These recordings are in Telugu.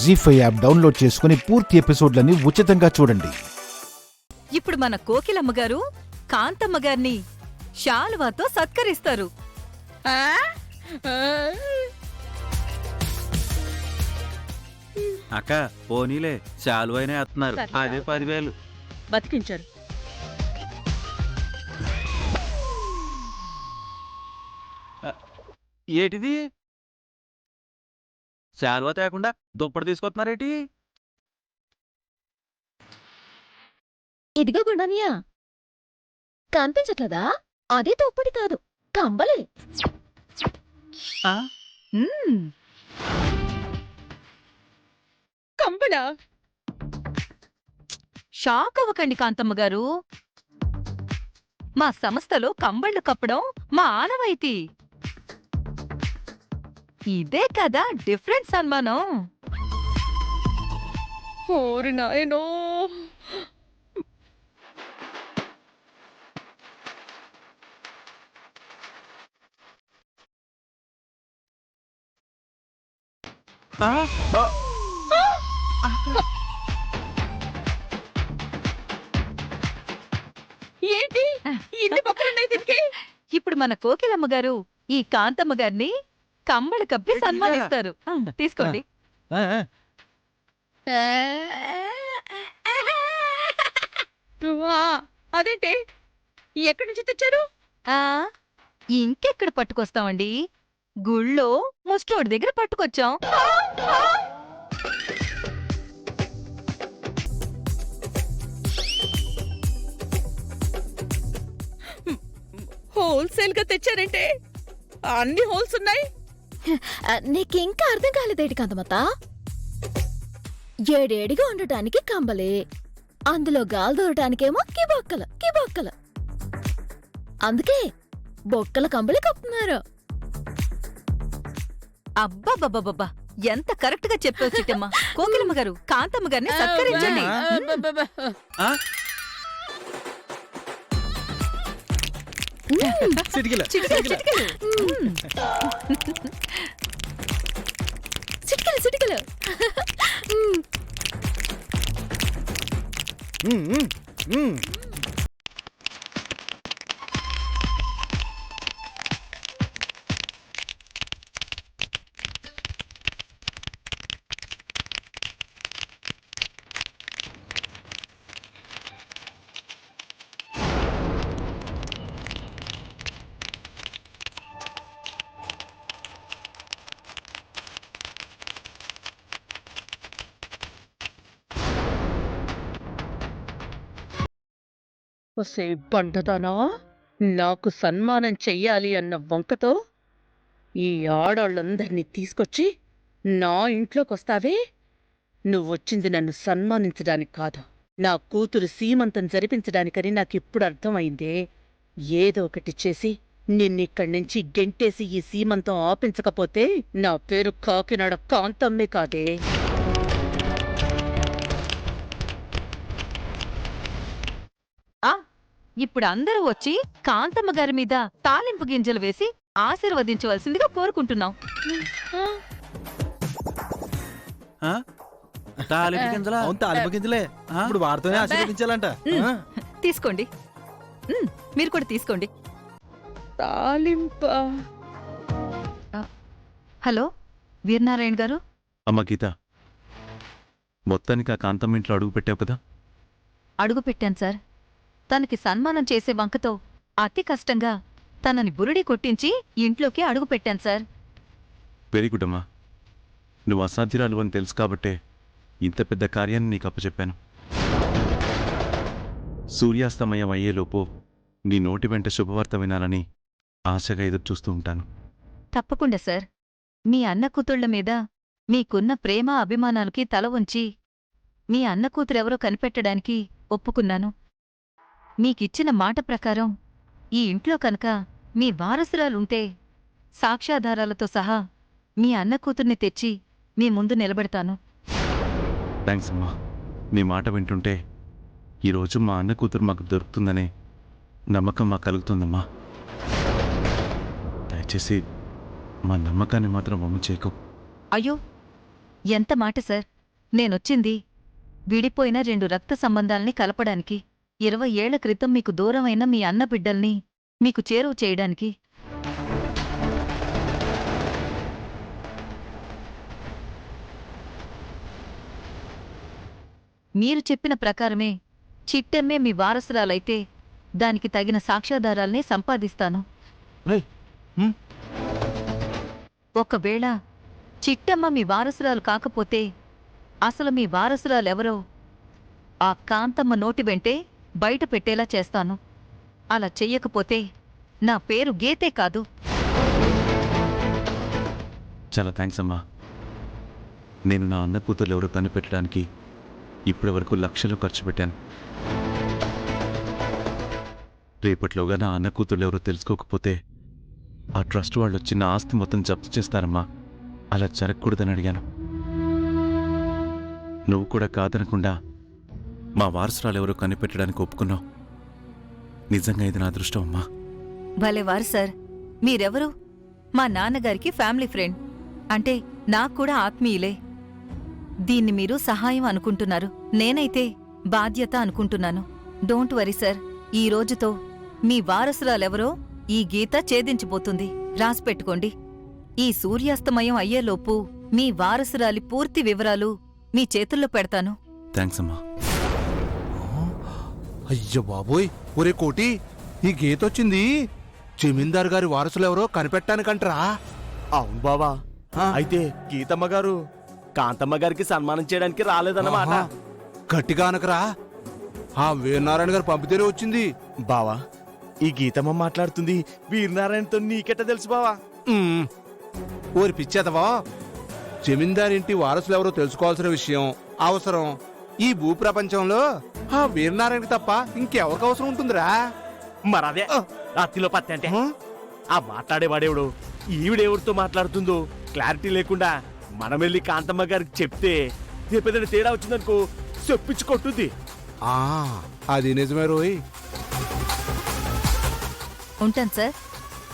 జీ5 యాప్ డౌన్లోడ్ చేసుకుని పూర్తి ఎపిసోడ్లని ఉచితంగా చూడండి. ఇప్పుడు మన కోకిలమ్మ గారు కాంతమ్మ గారిని శాలువాతో సత్కరిస్తారు. అక్క పోనీలే శాలువైనా వేస్తున్నారు. అదే 10,000 బతికించారు. ఏటిది శాలువా తేకుండా దుప్పటి తీసుకొస్తున్నారేటి? ఇదిగో గుండనియా, కనిపించట్లేదా? అదే తొప్పటి కాదు, కంబలే. కంబలా? షాక్ అవ్వకండి కాంతమ్మ గారు, మా సంస్థలో కంబళ్ళు కప్పడం మా ఆనవాయితీ. ఇదే కదా డిఫరెంట్ సన్మానం. ఓరి నాయనో! ఏంటి ఇన్ని పప్పులున్నాయి దీనికి? ఇప్పుడు మన కోకిలమ్మ గారు ఈ కాంతమ్మ గారిని కంబళ కప్పి సన్మానిస్తారు. తీసుకోండి. అదేంటి, ఎక్కడి నుంచి తెచ్చారు? ఆ ఇంకెక్కడ పట్టుకొస్తామండి, గుళ్ళో ముస్టోడి దగ్గర పట్టుకొచ్చాం. హోల్సేల్ గా తెచ్చారంటే అన్ని హోల్స్ ఉన్నాయి. నీకింకా అర్థం కాలేదేటి కాంతమత? ఏడేడిగా ఉండటానికి కంబలే, అందులో గాలి దూరటానికేమో కిబొక్కలు. అందుకే బొక్కల కంబలి కప్పుతున్నారు. అబ్బబ్బబ్బబ్బా, ఎంత కరెక్ట్ గా చెప్పావు చిట్టమ్మ. కోకిలమ్మ గారు కాంతమ్మ గారిని సత్కరించండి. చిటికలు. ఒసే బండదానా, నాకు సన్మానం చెయ్యాలి అన్న వంకతో ఈ ఆడాళ్ళందరినీ తీసుకొచ్చి నా ఇంట్లోకొస్తావే? నువ్వొచ్చింది నన్ను సన్మానించడానికి కాదు, నా కూతురు సీమంతం జరిపించడానికని నాకిప్పుడు అర్థమైందే. ఏదో ఒకటి చేసి నిన్నిక్కడి నుంచి గెంటేసి ఈ సీమంతం ఆపించకపోతే నా పేరు కాకినాడ కాంతమ్మే కాదే. ఇప్పుడు అందరూ వచ్చి కాంతమ్మ గారి మీద తాలింపు గింజలు వేసి ఆశీర్వదించవలసిందిగా కోరుకుంటున్నాం. తాలింపు గింజలా? అవును, తాలింపు గింజలే. ఇప్పుడు వారితోనే ఆశీర్వదించాలంట. తీసుకోండి, మీరు కూడా తీసుకోండి. తాలింప? హలో వీరనారాయణ గారు. అమ్మ గీత, మొత్తానికి ఆ కాంతమ్మ ఇంట్లో అడుగు పెట్టావు కదా? అడుగు పెట్టాను సార్. తనకి సన్మానం చేసే వంకతో అతి కష్టంగా తనని బురుడి కొట్టించి ఇంట్లోకి అడుగు పెట్టాను సార్. వెరీ గుడ్ అమ్మా. నువ్వు అసాధ్యురాలు అని తెలుసు కాబట్టే ఇంత పెద్ద కార్యాన్ని నీకు అప్పచెప్పాను. సూర్యాస్తమయం అయ్యేలోపు నీ నోటి వెంట శుభవార్త వినాలని ఆశగా ఎదురు చూస్తూ ఉంటాను. తప్పకుండా సార్. మీ అన్న కూతుళ్ల మీద మీకున్న ప్రేమ అభిమానాలకి తల ఉంచి మీ అన్న కూతురెవరో కనిపెట్టడానికి ఒప్పుకున్నాను. మీకిచ్చిన మాట ప్రకారం ఈ ఇంట్లో కనుక మీ వారసురాలుంటే సాక్ష్యాధారాలతో సహా మీ అన్న కూతుర్ని తెచ్చి మీ ముందు నిలబెడతాను. థ్యాంక్స్ అమ్మా. నీ మాట వింటుంటే ఈరోజు మా అన్న కూతురు మాకు దొరుకుతుందనే నమ్మకం మాకు కలుగుతుందమ్మా. దయచేసి మా నమ్మకాన్ని మాత్రం వమ్ము చేయకు. అయ్యో, ఎంత మాట సార్, నేనొచ్చింది విడిపోయిన 2 రక్త సంబంధాల్ని కలపడానికి, 20 ఏళ్ల క్రితం మీకు దూరమైన మీ అన్న బిడ్డల్ని మీకు చేరువ చేయడానికి. మీరు చెప్పిన ప్రకారమే చిట్టెమ్మే మీ వారసురాలైతే దానికి తగిన సాక్ష్యాధారాల్ని సంపాదిస్తాను. రేయ్, హ్మ్? ఒకవేళ చిట్టమ్మ మీ వారసురాలు కాకపోతే అసలు మీ వారసురాలెవరో ఆ కాంతమ్మ నోటి వెంటే బయట పెట్టేలా చేస్తాను. అలా చెయ్యకపోతే నా పేరు గీతే కాదు. చాలా థ్యాంక్స్ అమ్మా. నేను నా అన్న కూతురు ఎవరో కనిపెట్టడానికి ఇప్పటి వరకు లక్షలు ఖర్చు పెట్టాను. రేపట్లోగా నా అన్న కూతురు ఎవరో తెలుసుకోకపోతే ఆ ట్రస్ట్ వాళ్ళు వచ్చి నా ఆస్తి మొత్తం జప్తు చేస్తారమ్మా. అలా జరగకూడదని అడిగాను. నువ్వు కూడా కాదనకుండా మా వారసురాలు ఎవరో కనిపెట్టడానికి ఒప్పుకున్నావు. నిజంగా ఇది నా అదృష్టం అమ్మా. భలేవారు సార్, మీరెవరు? మా నాన్నగారికి ఫ్యామిలీ ఫ్రెండ్, అంటే నాక్కూడా ఆత్మీయులే. దీన్ని మీరు సహాయం అనుకుంటున్నారు, నేనైతే బాధ్యత అనుకుంటున్నాను. డోంట్ వరీ సార్, ఈ రోజుతో మీ వారసురాలెవరో ఈ గీత ఛేదించిపోతుంది. రాసిపెట్టుకోండి. ఈ సూర్యాస్తమయం అయ్యేలోపు మీ వారసురాలి పూర్తి వివరాలు మీ చేతుల్లో పెడతాను. థ్యాంక్స్ అమ్మా. అయ్య బాబోయ్, ఒరే కోటి, ఈ గీతొచ్చింది జమీందార్ గారి వారసులెవరో కనిపెట్టానికంటరా? అవును బావా. అయితే గీతమ్మ గారు కాంతమ్మ గారికి సన్మానం చేయడానికి రాలేదన్నమాట. ఆహా, గట్టిగా అనకరా. ఆ వీరనారాయణ గారు పంపితేనే వచ్చింది. బావా, ఈ గీతమ్మ మాట్లాడుతుంది వీరనారాయణతో నీకెట్ట తెలుసు బావా? ఉమ్, ఓరి పిచ్చేతవా, జమీందారింటి వారసులెవరో తెలుసుకోవాల్సిన విషయం అవసరం ఈ భూప్రపంచంలో ఆ వీరనారాయణకి తప్ప ఇంకెవరికి అవసరం ఉంటుందిరా? మరదే అత్తిలో పత్తి అంటే. ఆ మాట్లాడేవాడేవుడు, ఈవిడెవరితో మాట్లాడుతుందో క్లారిటీ లేకుండా మనం వెళ్ళి కాంతమ్మ గారికి చెప్తే రేపేదైనా తేడా వచ్చిందనుకో చెప్పించుకొట్టుద్ది. ఆ, అది నిజమే రోయ్. ఉంటాను సార్.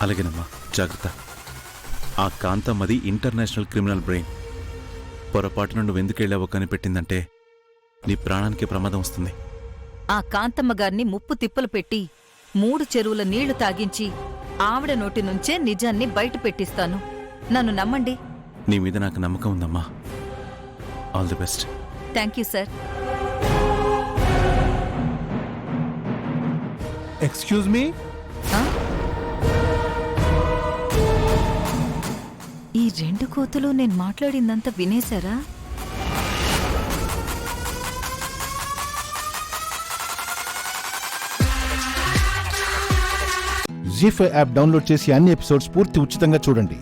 అలాగేనమ్మా, జాగ్రత్త. ఆ కాంతమ్మది ఇంటర్నేషనల్ క్రిమినల్ బ్రెయిన్. పొరపాటున నువ్వు ఎందుకు వెళ్ళావో కనిపెట్టిందంటే నీ ప్రాణానికి ప్రమాదం వస్తుంది. ఆ కాంతమ్మ గారిని ముప్పు తిప్పలు పెట్టి 3 చెరువుల నీళ్లు తాగించి ఆవిడ నోటి నుంచే నిజాన్ని బయట పెట్టిస్తాను. నన్ను నమ్మండి. నీ మీద నాకు నమ్మకం ఉందమ్మా. All the best. Thank you sir. Excuse me. ఈ 2 కోతులు నేను మాట్లాడిందంతా వినేశారా? జీ5 యాప్ డౌన్లోడ్ చేసి అన్ని ఎపిసోడ్స్ పూర్తి ఉచితంగా చూడండి.